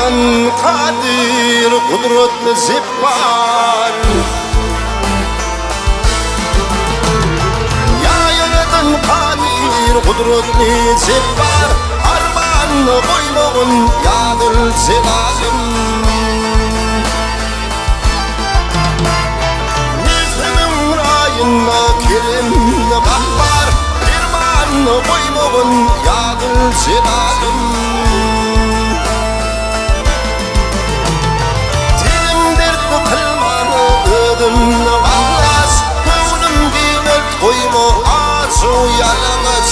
yaradan kadir kudretli zibbar. Ya yaradan kadir kudretli zibbar, armanı koymağın yadır zelazim. Nizmin rayına kirimli kahbar, irmanı koymağın yadır zelazim. Ödümle ağlas, gönlüm dinlet koyma arzu yalnız.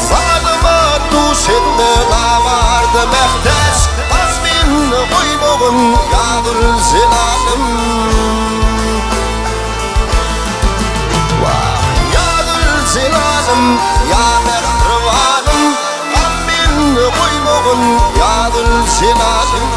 Fadıma duş etme lavardı mehtes, azminle koymağın yadır zelalim. Yadır zelalim, ya mehrivanım, azminle koymağın yadır zelalim.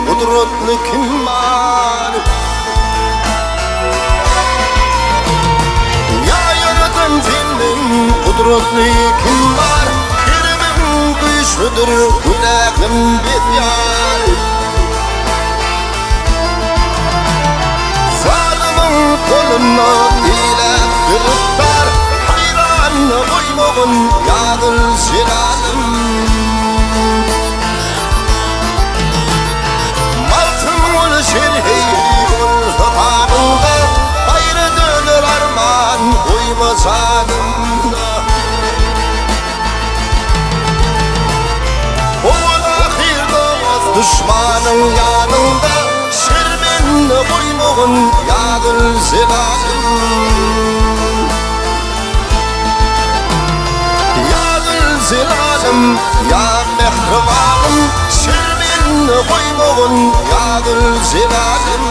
Kudretli kim var? Ya yaradan senin kudretli kim var? Kirimin güçlüdür, günahım betyar. Zalimin koluna ilep kırıklar, hayranı koymağın yadır zelalim. Şerheyul-Hafan'ında gayrı dönür arman koyma zanımda. Oğul ahir dost düşmanın yanında, şermenle koymağın yadır zelalim. Yadır zelalim, ya mehribanım, şermenle koymağın yadır zelalim.